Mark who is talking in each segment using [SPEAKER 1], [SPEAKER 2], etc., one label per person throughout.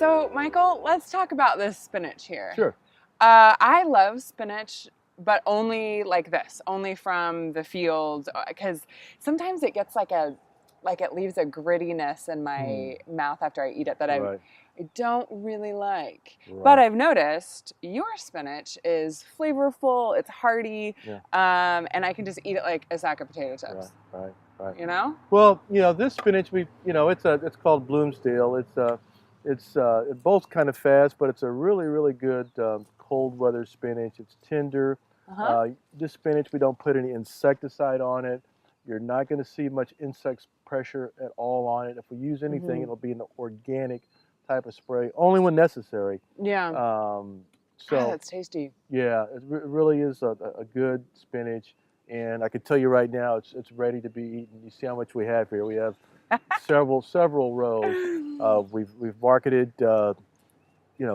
[SPEAKER 1] So, Michael, let's talk about this spinach here.
[SPEAKER 2] Sure.
[SPEAKER 1] I love spinach, but only like this, only from the field, because sometimes it gets like it leaves a grittiness in my mouth after I eat it that I don't really like.
[SPEAKER 2] Right.
[SPEAKER 1] But I've noticed your spinach is flavorful, it's hearty, and I can just eat it like a sack of potato chips.
[SPEAKER 2] Right.
[SPEAKER 1] You know?
[SPEAKER 2] Well, this spinach it's called Bloomsdale. It bolts kind of fast, but it's a really good cold weather spinach. It's tender. This spinach, we don't put any insecticide on it. You're not going to see much insect pressure at all on it. If we use anything, it'll be an organic type of spray, only when necessary.
[SPEAKER 1] Yeah.
[SPEAKER 2] So
[SPEAKER 1] that's tasty.
[SPEAKER 2] Yeah, it really is a good spinach, and I can tell you right now, it's ready to be eaten. You see how much we have here. We have several rows. We've marketed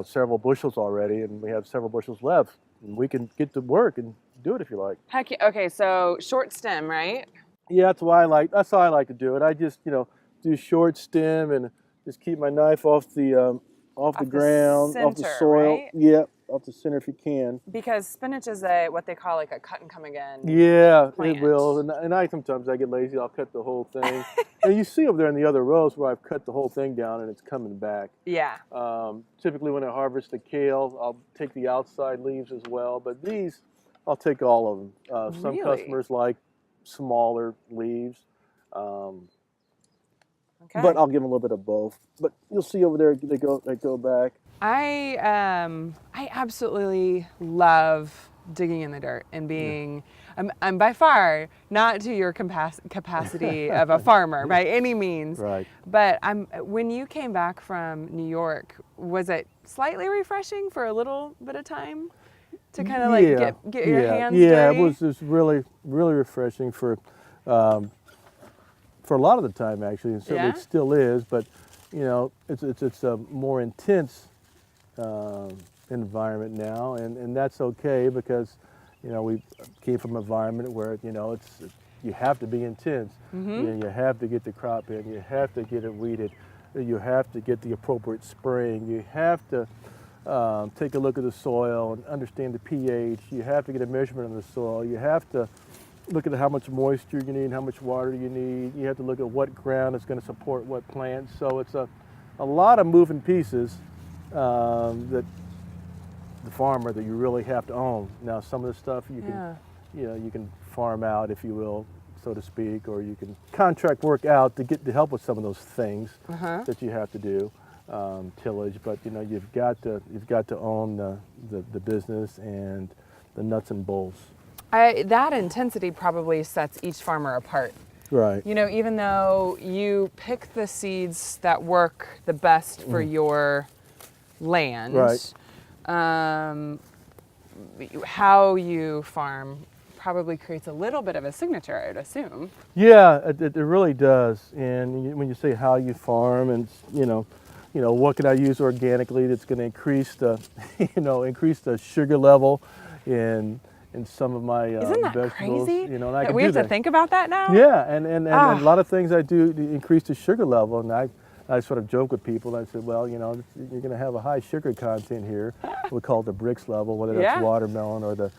[SPEAKER 2] several bushels already, and we have several bushels left. And we can get to work and do it if you like.
[SPEAKER 1] Heck yeah. Okay, so short stem, right?
[SPEAKER 2] Yeah, that's how I like to do it. I just do short stem and just keep my knife off the ground,
[SPEAKER 1] center,
[SPEAKER 2] off the soil.
[SPEAKER 1] Right?
[SPEAKER 2] Yeah, off the center if you can.
[SPEAKER 1] Because spinach is what they call like a cut and come again.
[SPEAKER 2] Yeah,
[SPEAKER 1] plant.
[SPEAKER 2] it will. And sometimes I get lazy. I'll cut the whole thing. And you see over there in the other rows where I've cut the whole thing down and it's coming back.
[SPEAKER 1] Yeah.
[SPEAKER 2] Typically when I harvest the kale, I'll take the outside leaves as well. But these, I'll take all of them. Some customers like smaller leaves.
[SPEAKER 1] Okay.
[SPEAKER 2] But I'll give them a little bit of both. But you'll see over there they go back.
[SPEAKER 1] I absolutely love digging in the dirt and being. I'm by far not to your capacity of a farmer by any means.
[SPEAKER 2] Right.
[SPEAKER 1] But when you came back from New York, was it slightly refreshing for a little bit of time to kind of get your hands dirty?
[SPEAKER 2] Yeah, it was just really refreshing for a lot of the time actually, and certainly it still is. But it's a more intense environment now, and that's okay because we came from an environment where you have to be intense. You have to get the crop in, you have to get it weeded, you have to get the appropriate spraying, you have to take a look at the soil and understand the pH, you have to get a measurement of the soil, you have to look at how much moisture you need, how much water you need, you have to look at what ground is going to support what plants. So it's a lot of moving pieces that the farmer that you really have to own. Now some of the stuff you can you can farm out, if you will, so to speak, or you can contract work out to help with some of those things that you have to do, tillage. But you've got to own the business and the nuts and bolts.
[SPEAKER 1] That intensity probably sets each farmer apart.
[SPEAKER 2] Right.
[SPEAKER 1] Even though you pick the seeds that work the best for your land,
[SPEAKER 2] right.
[SPEAKER 1] How you farm probably creates a little bit of a signature, I'd assume.
[SPEAKER 2] Yeah, it really does. And when you say how you farm, and what can I use organically that's going to increase the increase the sugar level in some of my
[SPEAKER 1] Isn't that
[SPEAKER 2] vegetables.
[SPEAKER 1] Crazy?
[SPEAKER 2] And I
[SPEAKER 1] that
[SPEAKER 2] can
[SPEAKER 1] we
[SPEAKER 2] do
[SPEAKER 1] have
[SPEAKER 2] that.
[SPEAKER 1] to think about that now?
[SPEAKER 2] Yeah, and a lot of things I do to increase the sugar level, and I sort of joke with people. I said, well, you're going to have a high sugar content here. We call it the bricks level, whether that's watermelon or the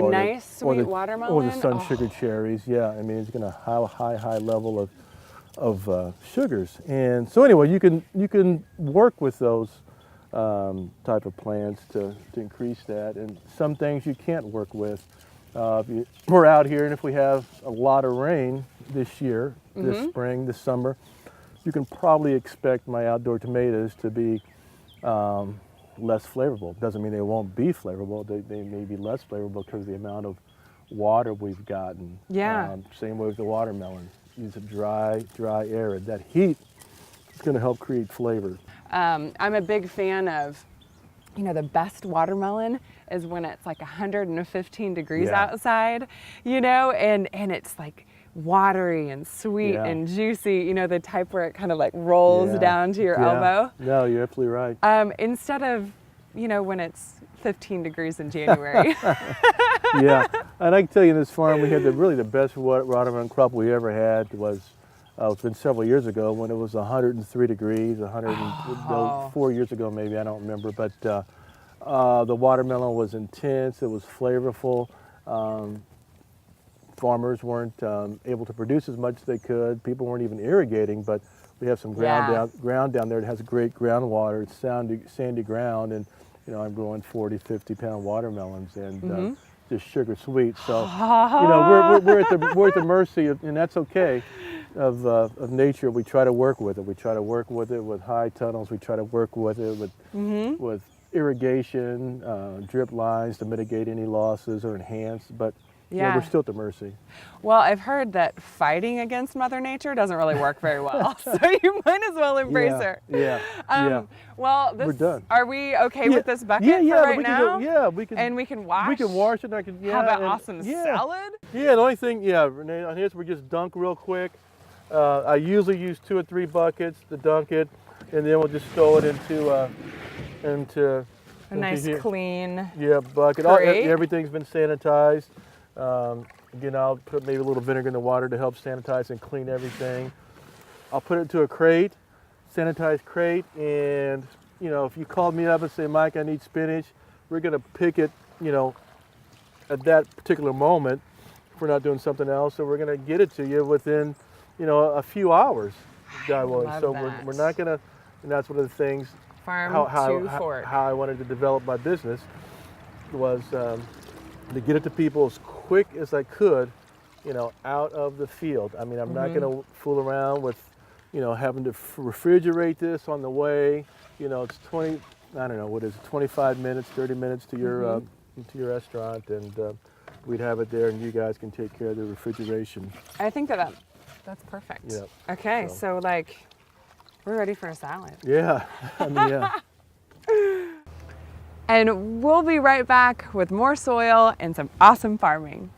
[SPEAKER 1] nice sweet watermelon
[SPEAKER 2] or the sun sugar cherries. Yeah, I mean it's going to have a high level of sugars. And so anyway, you can work with those type of plants to increase that, and some things you can't work with. We're out here, and if we have a lot of rain this year, this spring, this summer, you can probably expect my outdoor tomatoes to be less flavorful. Doesn't mean they won't be flavorable. They may be less flavorable because of the amount of water we've gotten.
[SPEAKER 1] Yeah.
[SPEAKER 2] Same way with the watermelon. Use a dry, arid. That heat is going to help create flavor.
[SPEAKER 1] I'm a big fan of, the best watermelon is when it's like 115 degrees outside, and it's like watery and sweet and juicy, the type where it kind of like rolls down to your elbow.
[SPEAKER 2] No, you're absolutely right.
[SPEAKER 1] Instead of, when it's 15 degrees in January.
[SPEAKER 2] Yeah, and I can tell you in this farm we had really the best watermelon crop we ever had was It's been several years ago when it was 103 degrees, 100, no, 4 years ago maybe, I don't remember. But the watermelon was intense, it was flavorful. Farmers weren't able to produce as much as they could. People weren't even irrigating, but we have some ground down there that has great groundwater. It's sandy ground, and I'm growing 40, 50-pound watermelons, and just sugar sweet. So we're at the mercy of, and that's okay, of nature. We try to work with it. We try to work with it with high tunnels. We try to work with it with irrigation, drip lines to mitigate any losses or enhance. But we're still at the mercy.
[SPEAKER 1] Well, I've heard that fighting against Mother Nature doesn't really work very well, so you might as well embrace her. Well,
[SPEAKER 2] we're done.
[SPEAKER 1] Are we okay with this bucket for right now?
[SPEAKER 2] We can.
[SPEAKER 1] And we can wash.
[SPEAKER 2] We can wash it. And
[SPEAKER 1] How about awesome salad?
[SPEAKER 2] Yeah, the only thing, Renee, on this we just dunk real quick. I usually use 2 or 3 buckets to dunk it, and then we'll just throw it into
[SPEAKER 1] a nice
[SPEAKER 2] here.
[SPEAKER 1] Clean
[SPEAKER 2] bucket. Everything's been sanitized. Again, I'll put maybe a little vinegar in the water to help sanitize and clean everything. I'll put it into a crate, sanitized crate, and if you called me up and say, Mike, I need spinach, we're gonna pick it, at that particular moment, if we're not doing something else, so we're gonna get it to you within, a few hours. We're not gonna, and that's one of the things, how I wanted to develop my business was to get it to people as quick as I could, out of the field. I mean, I'm not going to fool around with, having to refrigerate this on the way. It's 25 minutes, 30 minutes to your restaurant, and we'd have it there, and you guys can take care of the refrigeration.
[SPEAKER 1] I think that's perfect.
[SPEAKER 2] Yeah.
[SPEAKER 1] Okay, so we're ready for a salad.
[SPEAKER 2] Yeah,
[SPEAKER 1] And we'll be right back with more soil and some awesome farming.